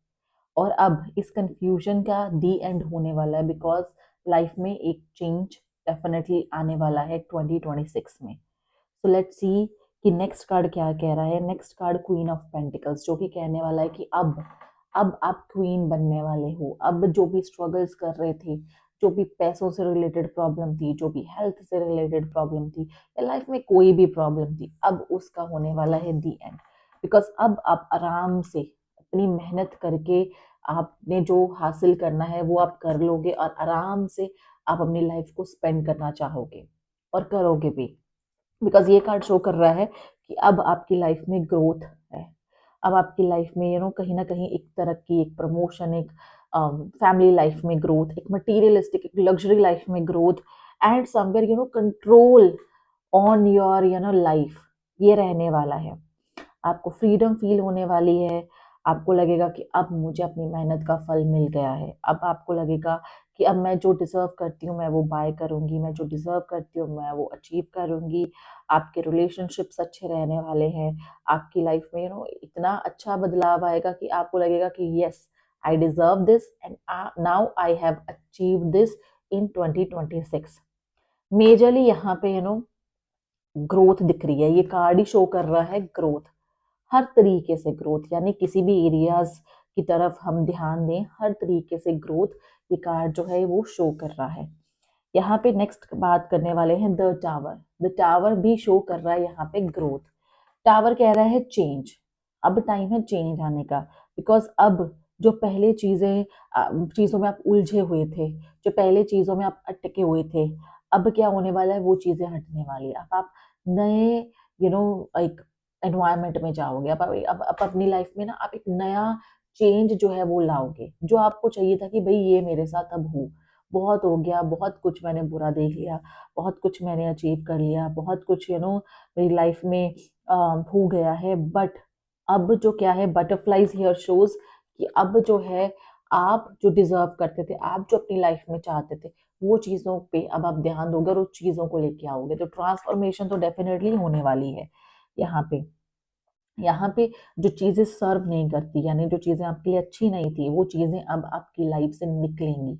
और अब इस कंफ्यूजन का दी एंड होने वाला है, बिकॉज लाइफ में एक चेंज डेफिनेटली आने वाला है 2026 में. सो लेट्स सी कि नेक्स्ट कार्ड क्या कह रहा है. Next card queen of pentacles, जो कि कहने वाला है कि अब आप क्वीन बनने वाले हो. अब जो भी स्ट्रगल्स कर रहे थे, जो भी पैसों से रिलेटेड प्रॉब्लम थी, जो भी हेल्थ से रिलेटेड प्रॉब्लम थी, या लाइफ में कोई भी प्रॉब्लम थी, अब उसका होने वाला है दी एंड. बिकॉज अब आप आराम से अपनी मेहनत करके आपने जो हासिल करना है वो आप कर लोगे, और आराम से आप अपनी लाइफ को स्पेंड करना चाहोगे और करोगे भी. बिकॉज ये कार्ड शो कर रहा है कि अब आपकी लाइफ में ग्रोथ है. अब आपकी लाइफ में कहीं ना कहीं एक तरक्की, एक प्रमोशन, एक फैमिली लाइफ में ग्रोथ, एक मटीरियलिस्टिक, एक लग्जरी लाइफ में growth, and somewhere control on your life, ये रहने वाला है. आपको फ्रीडम फील होने वाली है. आपको लगेगा कि अब मुझे अपनी मेहनत का फल मिल गया है। अब आपको लगेगा कि अब मैं जो डिज़र्व करती हूँ मैं वो बाय करूँगी, मैं जो डिज़र्व करती हूँ मैं वो अचीव करूँगी। आपके रिलेशनशिप्स अच्छे रहने वाले हैं, आपकी लाइफ में इतना अच्छा बदलाव आएगा कि आपको लगेगा कि yes, I deserve this and now I have achieved this in 2026। Majorly यहाँ पे ग्रोथ दिख रही है, ये कार्ड ही शो कर रहा है ग्रोथ, हर तरीके से ग्रोथ, यानी किसी भी एरियाज की तरफ हम ध्यान दें, हर तरीके से ग्रोथ ये कार्ड जो है वो शो कर रहा है। यहाँ पे नेक्स्ट बात करने वाले हैं द टावर। द टावर भी शो कर रहा है यहाँ पे ग्रोथ। टावर कह रहा है चेंज, अब टाइम है चेंज आने का, बिकॉज अब जो पहले चीज़ों में आप उलझे हुए थे, जो पहले चीज़ों में आप अटके हुए थे, अब क्या होने वाला है, वो चीज़ें हटने वाली है। अब आप नए एक एनवायरनमेंट में जाओगे। अब अपनी लाइफ में ना आप एक नया चेंज जो है वो लाओगे, जो आपको चाहिए था कि भाई ये मेरे साथ अब हो, बहुत हो गया, बहुत कुछ मैंने बुरा देख लिया, बहुत कुछ मैंने अचीव कर लिया, बहुत कुछ मेरी लाइफ में हो गया है, बट अब जो क्या है, बटरफ्लाइज हेयर शोज कि अब जो है आप जो डिजर्व करते थे, आप जो अपनी लाइफ में चाहते थे, वो चीज़ों पे अब आप ध्यान दोगे और उस चीज़ों को लेके आओगे, तो ट्रांसफॉर्मेशन तो डेफिनेटली होने वाली है। यहाँ पे जो चीज़ें सर्व नहीं करती, यानी जो चीज़ें आपके लिए अच्छी नहीं थी, वो चीज़ें अब आपकी लाइफ से निकलेंगी।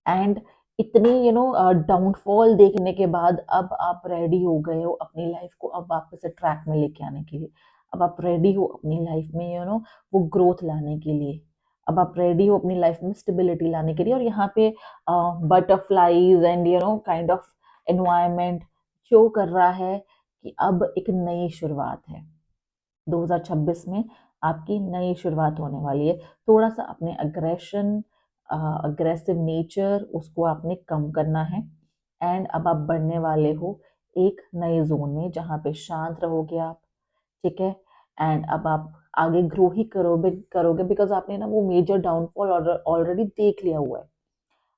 एंड इतनी डाउनफॉल देखने के बाद अब आप रेडी हो गए हो अपनी लाइफ को अब वापस से ट्रैक में लेके आने के लिए। अब आप रेडी हो अपनी लाइफ में वो ग्रोथ लाने के लिए। अब आप रेडी हो अपनी लाइफ में स्टेबिलिटी लाने के लिए, और यहाँ पे butterflies and kind of environment show कर रहा है कि अब एक नई शुरुआत है। 2026 में आपकी नई शुरुआत होने वाली है। थोड़ा सा अपने अग्रेसिव नेचर उसको आपने कम करना है, एंड अब आप बढ़ने वाले हो एक नए जोन में जहाँ पे शांत रहोगे आप, ठीक है। एंड अब आप आगे ग्रो ही करोगे करोगे बिकॉज आपने ना वो मेजर डाउनफॉल ऑलरेडी देख लिया हुआ है।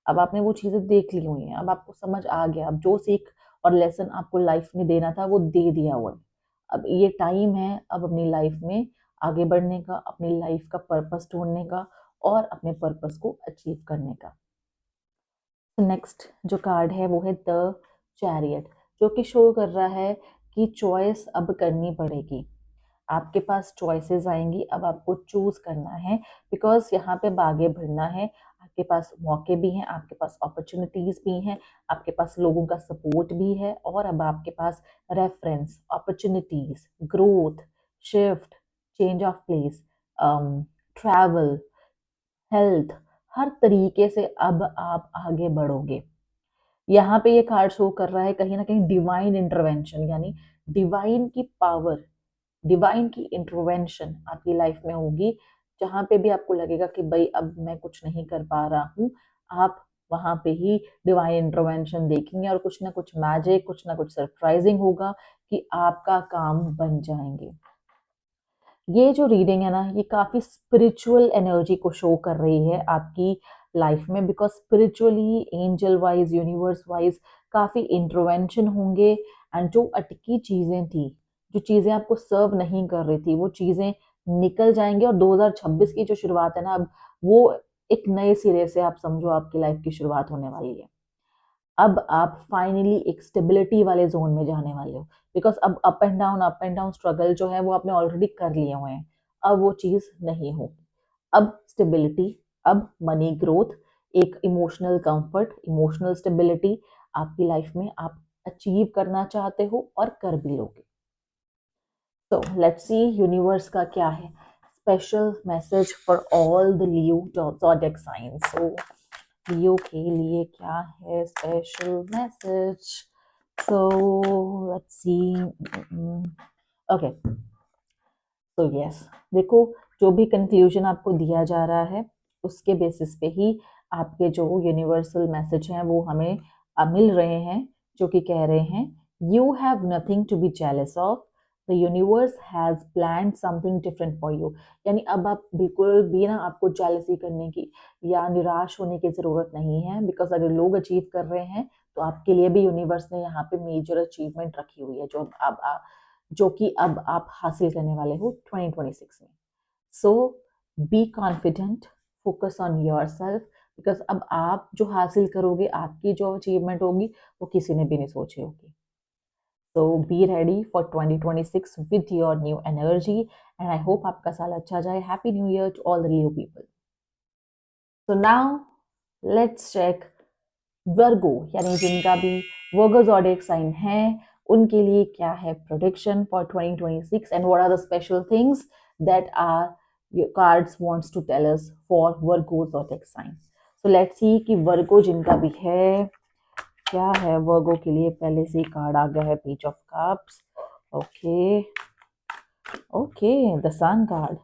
अब आपने वो चीज़ें देख ली हुई हैं, अब आपको समझ आ गया, अब जो सीख और लेसन आपको लाइफ में देना था वो दे दिया हुआ है। अब ये टाइम है अब अपनी लाइफ में आगे बढ़ने का, अपनी लाइफ का पर्पस ढूंढने का और अपने पर्पस को अचीव करने का। नेक्स्ट जो कार्ड है वो है द चैरियट, जो कि शो कर रहा है कि चॉइस अब करनी पड़ेगी, आपके पास चॉइसेस आएंगी, अब आपको चूज करना है, बिकॉज यहाँ पे आगे बढ़ना है। आपके पास मौके भी हैं, आपके पास अपॉर्चुनिटीज भी हैं, आपके पास लोगों का सपोर्ट भी है, और अब आपके पास reference, opportunities, growth, shift, change of place, travel, health, हर तरीके से अब आप आगे बढ़ोगे। यहाँ पे ये कार्ड शो कर रहा है कहीं ना कहीं डिवाइन इंटरवेंशन, यानी डिवाइन की पावर, डिवाइन की इंटरवेंशन आपकी लाइफ में होगी। जहाँ पे भी आपको लगेगा कि भाई अब मैं कुछ नहीं कर पा रहा हूँ, आप वहां पे ही डिवाइन इंटरवेंशन देखेंगे और कुछ ना कुछ मैजिक, कुछ ना कुछ सरप्राइजिंग होगा कि आपका काम बन जाएंगे। ये जो रीडिंग है ना, ये काफी स्पिरिचुअल एनर्जी को शो कर रही है आपकी लाइफ में, because spiritually, angel wise, universe wise काफी इंटरवेंशन होंगे, एंड जो अटकी चीजें थी, जो चीजें आपको सर्व नहीं कर रही थी, वो चीजें निकल जाएंगे, और 2026 की जो शुरुआत है ना, अब वो एक नए सिरे से आप समझो आपकी लाइफ की शुरुआत होने वाली है। अब आप फाइनली एक स्टेबिलिटी वाले जोन में जाने वाले हो, बिकॉज अब अप एंड डाउन स्ट्रगल जो है वो आपने ऑलरेडी कर लिए हुए हैं, अब वो चीज नहीं होगी। अब स्टेबिलिटी, अब मनी ग्रोथ, एक इमोशनल कंफर्ट, इमोशनल स्टेबिलिटी आपकी लाइफ में आप अचीव करना चाहते हो और कर भी लोगे। तो लेट्स सी यूनिवर्स का क्या है special message for all the Leo zodiac signs. So Leo के लिए क्या है special message? So let's see. Okay, तो यस, देखो, जो भी कंक्लूजन आपको दिया जा रहा है उसके बेसिस पे ही आपके जो यूनिवर्सल मैसेज हैं वो हमें मिल रहे हैं, जो कि कह रहे हैं you have nothing to be jealous of, the universe has planned something different for you. यानी अब आप बिल्कुल भी ना आपको जेलसी करने की या निराश होने की जरूरत नहीं है, बिकॉज अगर लोग अचीव कर रहे हैं तो आपके लिए भी यूनिवर्स ने यहाँ पे मेजर अचीवमेंट रखी हुई है, जो कि अब आप हासिल करने वाले हो 2026 में। So be confident, focus on yourself, because अब आप जो हासिल करोगे, आपकी जो अचीवमेंट होगी वो किसी ने भी नहीं सोची होगी. So be ready for 2026 with your new energy, and I hope आपका साल अच्छा जाए. Happy New Year to all the Leo people. So now let's check वर्गो, यानी जिनका भी वर्गो ज़ोडिएक साइन है उनके लिए क्या है prediction for 2026 and what are the special things that your cards wants to tell us for Virgo zodiac sign. So let's see कि वर्गो जिनका भी है क्या है वर्गो के लिए. पहले से ही कार्ड आ गया है page of cups. Okay okay, the sun card.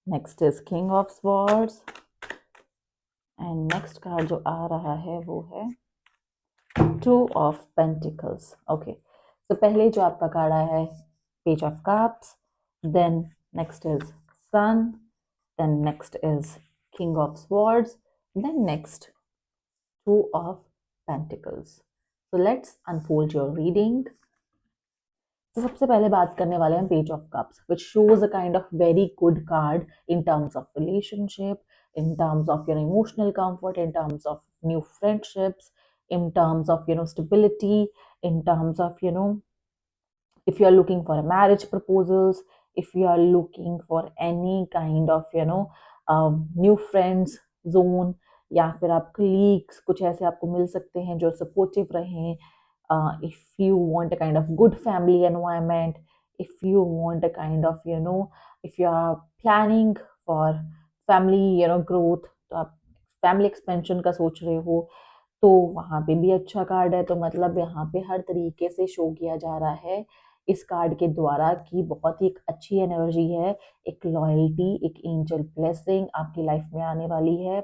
Next is king of swords and next card जो आ रहा है वो है टू ऑफ पेंटिकल्स. ओके, तो पहले जो आपका कार्ड आया है page of cups, then next is sun, then next is king of swords, then next two of pentacles. So let's unfold your reading. तो सबसे पहले बात करने वाले हैं page of cups, which shows a kind of very good card in terms of relationship, in terms of your emotional comfort, in terms of new friendships, in terms of stability, in terms of if you are looking for a marriage proposals, if you are looking for any kind of new friends zone, या फिर आप colleagues कुछ ऐसे आपको मिल सकते हैं जो supportive रहें. If you want a kind of good family environment, if you want a kind of if you are planning for family growth, तो आप फैमिली एक्सपेंशन का सोच रहे हो तो वहाँ पे भी अच्छा कार्ड है. तो मतलब यहाँ पे हर तरीके से शो किया जा रहा है इस कार्ड के द्वारा कि बहुत ही एक अच्छी एनर्जी है, एक लॉयल्टी, एक एंजल ब्लेसिंग आपकी लाइफ में आने वाली है.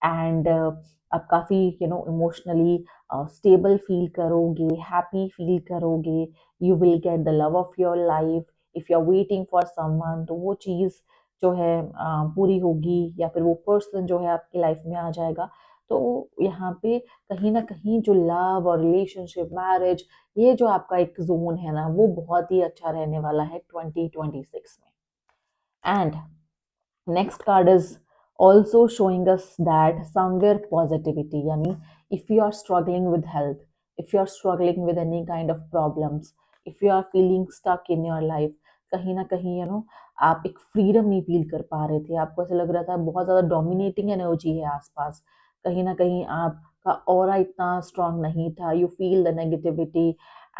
एंड आप काफ़ी इमोशनली स्टेबल फील करोगे, हैप्पी फील करोगे. You will get the love of your life. If you are waiting for someone तो वो चीज़ जो है पूरी होगी, या फिर वो पर्सन जो है आपकी लाइफ में आ जाएगा. तो यहाँ पे कहीं ना कहीं जो लव और रिलेशनशिप, मैरिज, ये जो आपका एक जोन है ना वो बहुत ही अच्छा रहने वाला है 2026 में. And next card is also showing us that somewhere positivity, yani if you are struggling with health, if you are struggling with any kind of problems, if you are feeling stuck in your life, कहीं ना कहीं आप एक freedom नहीं feel कर पा रहे थे, आपको ऐसा लग रहा था बहुत ज़्यादा डोमिनेटिंग एनर्जी है आसपास, कहीं ना कहीं आपका ऑरा इतना स्ट्रांग नहीं था, you feel the negativity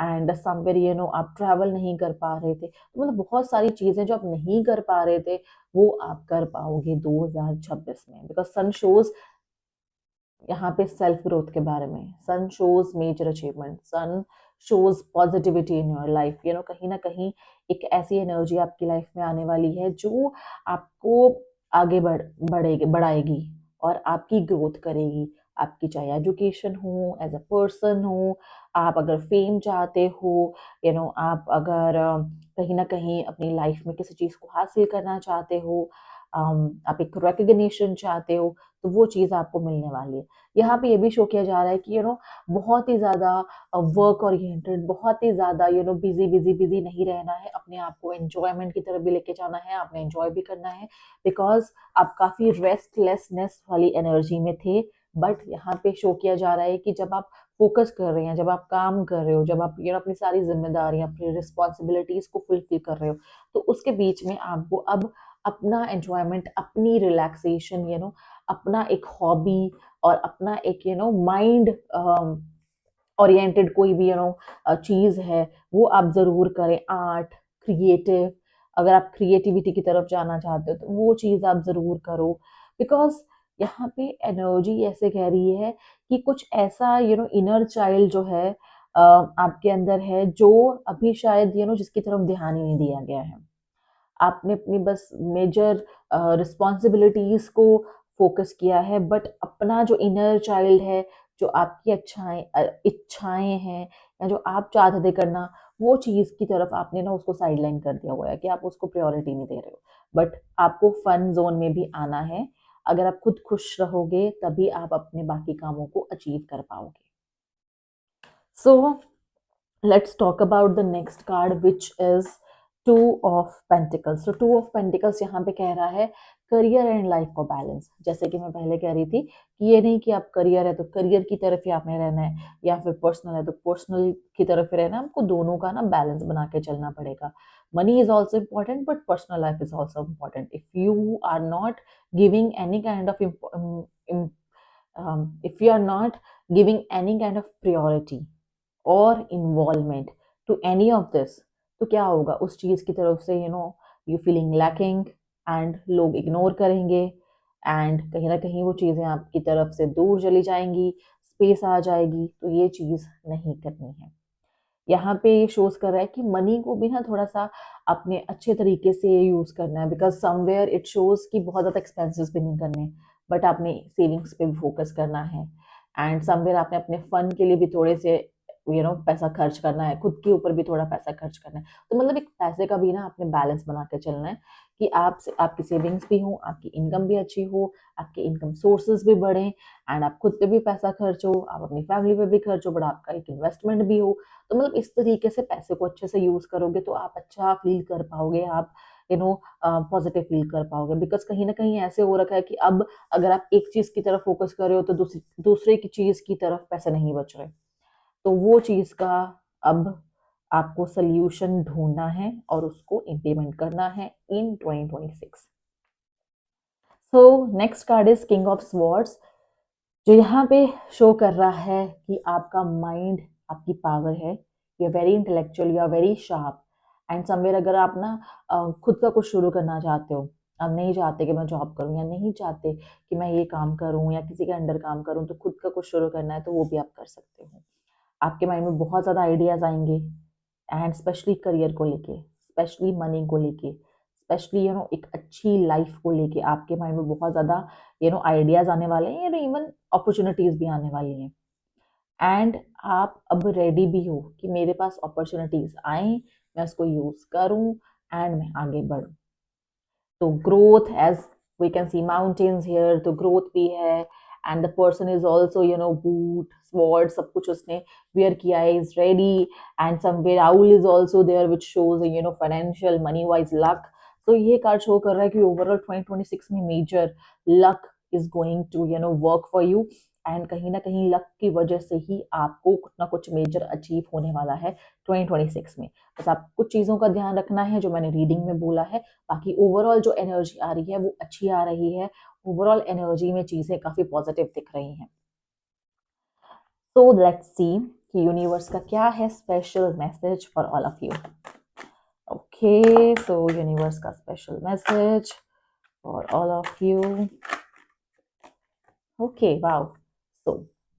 and somewhere आप ट्रैवल नहीं कर पा रहे थे. तो मतलब बहुत सारी चीज़ें जो आप नहीं कर पा रहे थे वो आप कर पाओगे 2026 में, बिकॉज सन शोज यहाँ पे सेल्फ ग्रोथ के बारे में, sun shows major achievement, sun shows positivity in your life. कहीं ना कहीं एक ऐसी एनर्जी आपकी लाइफ में आने वाली है जो आपको आगे बढ़ाएगी और आपकी ग्रोथ करेगी. आपकी चाहे एजुकेशन हो, एज अ पर्सन हो, आप अगर फेम चाहते हो, आप अगर कहीं ना कहीं अपनी लाइफ में किसी चीज़ को हासिल करना चाहते हो, आप एक रिकग्निशन चाहते हो, तो वो चीज़ आपको मिलने वाली है. यहाँ पे ये भी शो किया जा रहा है कि बहुत ही ज़्यादा वर्क ओरिएंटेड, बहुत ही ज़्यादा बिजी बिजी बिजी नहीं रहना है, अपने आप को एंजॉयमेंट की तरफ भी लेके जाना है, आपने एंजॉय भी करना है, बिकॉज आप काफ़ी रेस्टलेसनेस वाली एनर्जी में थे. बट यहाँ पे शो किया जा रहा है कि जब आप फोकस कर रहे हैं, जब आप काम कर रहे हो, जब आप अपनी सारी जिम्मेदारियां, अपनी रिस्पॉन्सिबिलिटीज को फुलफिल कर रहे हो, तो उसके बीच में आपको अब अपना एंजॉयमेंट, अपनी रिलैक्सेशन, अपना एक हॉबी और अपना एक माइंड ओरिएंटेड कोई भी चीज़ है वो आप ज़रूर करें. आर्ट, क्रिएटिव, अगर आप क्रिएटिविटी की तरफ जाना चाहते हो तो वो चीज़ आप ज़रूर करो. बिकॉज यहाँ पे एनर्जी ऐसे कह रही है कि कुछ ऐसा इनर चाइल्ड जो है आपके अंदर है जो अभी शायद जिसकी तरफ ध्यान ही नहीं दिया गया है. आपने अपनी बस मेजर रिस्पॉन्सिबिलिटीज को फोकस किया है, बट अपना जो इनर चाइल्ड है, जो आपकी इच्छाएं हैं, या जो आप चाहते थे करना, वो चीज़ की तरफ आपने ना उसको साइडलाइन कर दिया हुआ है कि आप उसको प्रायोरिटी नहीं दे रहे हो. बट आपको फन जोन में भी आना है. अगर आप खुद खुश रहोगे तभी आप अपने बाकी कामों को अचीव कर पाओगे. So let's talk about the next card, which is to of pentacles. तो टू ऑफ पेंटिकल्स यहाँ पे कह रहा है करियर एंड लाइफ को बैलेंस। जैसे कि मैं पहले कह रही थी कि ये नहीं कि आप करियर है तो करियर की तरफ ही आपने रहना है, या फिर पर्सनल है तो पर्सनल की तरफ ही रहना है। आपको दोनों का ना बैलेंस बना के चलना पड़ेगा। money is also important, but personal life is also important. If you are not giving any kind of if you are not giving any kind of priority और involvement to any of this, तो क्या होगा उस चीज की तरफ से, you feeling lacking, and लोग इग्नोर करेंगे, एंड कहीं ना कहीं वो चीजें आपकी तरफ से दूर चली जाएंगी, स्पेस आ जाएगी। तो ये चीज नहीं करनी है। यहाँ पे ये शोज कर रहा है कि मनी को भी ना थोड़ा सा अपने अच्छे तरीके से यूज करना है, बिकॉज समवेयर इट शोज कि बहुत ज्यादा एक्सपेंसेस भी नहीं करने, बट आपने सेविंग्स पे भी फोकस करना है, एंड समवेयर आपने अपने फन के लिए भी थोड़े से पैसा खर्च करना है, खुद के ऊपर भी थोड़ा पैसा खर्च करना है। तो मतलब एक पैसे का भी ना आपने बैलेंस बना के चलना है कि आपकी सेविंग्स भी हो, आपकी इनकम भी अच्छी हो, आपके इनकम सोर्सेज भी बढ़े, एंड आप खुद पे भी पैसा खर्च हो, आप अपनी फैमिली पे भी खर्च हो, बट आपका एक इन्वेस्टमेंट भी हो। तो मतलब इस तरीके से पैसे को अच्छे से यूज करोगे तो आप अच्छा फील कर पाओगे, आप पॉजिटिव फील कर पाओगे। बिकॉज कहीं ना कहीं ऐसे हो रखा है कि अब अगर आप एक चीज की तरफ फोकस कर रहे हो तो दूसरे की चीज की तरफ पैसे नहीं बच रहे। तो वो चीज का अब आपको सोल्यूशन ढूंढना है और उसको इम्प्लीमेंट करना है इन 2026। सो next card is king of swords, जो यहाँ पे शो कर रहा है कि आपका माइंड आपकी पावर है। You are very intellectual, you are very sharp, and somewhere अगर आप ना खुद का कुछ शुरू करना चाहते हो, आप नहीं चाहते कि मैं जॉब करूं, या नहीं चाहते कि मैं ये काम करूं या किसी के अंडर काम करूं, तो खुद का कुछ शुरू करना है तो वो भी आप कर सकते हो। आपके माइंड में बहुत ज़्यादा आइडियाज आएंगे, एंड स्पेशली करियर को लेके, स्पेशली मनी को लेके, स्पेशली एक अच्छी लाइफ को लेके आपके माइंड में बहुत ज़्यादा आइडियाज आने वाले हैं, इवन अपॉर्चुनिटीज भी आने वाली हैं। एंड आप अब रेडी भी हो कि मेरे पास अपॉर्चुनिटीज आए, मैं उसको यूज करूं, एंड मैं आगे बढ़ूं। तो growth, as we can see mountains here, तो ग्रोथ भी है, and the person is also boot sword सब कुछ उसने वेयर किया है, is ready, and somewhere owl is also there which shows financial money wise luck. तो ये कार्ड शो कर रहा है कि ओवरऑल 2026 में major luck is going to work for you, and कहीं ना कहीं लक की वजह से ही आपको कुछ ना कुछ मेजर अचीव होने वाला है 2026 में। बस आप कुछ चीज़ों का ध्यान रखना है जो मैंने रीडिंग में बोला है। बाकी ओवरऑल जो एनर्जी आ रही है वो अच्छी आ रही है, ओवरऑल एनर्जी में चीज़ें काफ़ी पॉजिटिव दिख रही हैं। तो लेट्स सी कि यूनिवर्स का क्या है special message for all of you. Okay, so universe का special message for all of you. Okay, wow. So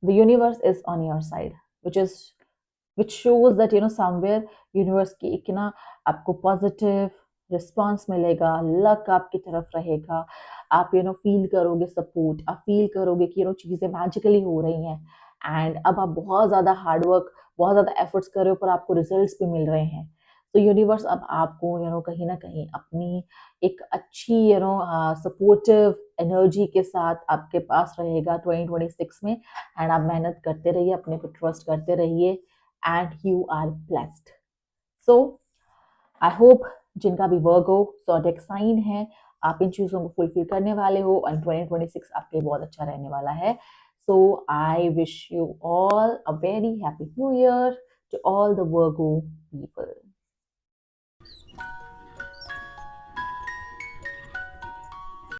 the universe is on your side, which shows that somewhere universe की एक ना आपको positive response मिलेगा, luck आपकी तरफ रहेगा, आप फील करोगे सपोर्ट, आप फील करोगे कि चीजें मैजिकली हो रही हैं, एंड अब आप बहुत ज्यादा हार्डवर्क, बहुत ज्यादा एफर्ट्स कर रहे हो पर आपको रिजल्ट्स भी मिल रहे हैं। तो यूनिवर्स अब आपको कहीं ना कहीं अपनी एक अच्छी सपोर्टिव एनर्जी के साथ आपके पास रहेगा 2026 में, एंड आप मेहनत करते रहिए, अपने पे ट्रस्ट करते रहिए, and you are blessed. So I hope जिनका भी वर्क हो ज़ोडिएक साइन है, आप इन चीज़ों को फुलफिल करने वाले हो, एंड 2026 आपके लिए बहुत अच्छा रहने वाला है। So I wish you all a very happy new year to all the Virgo people.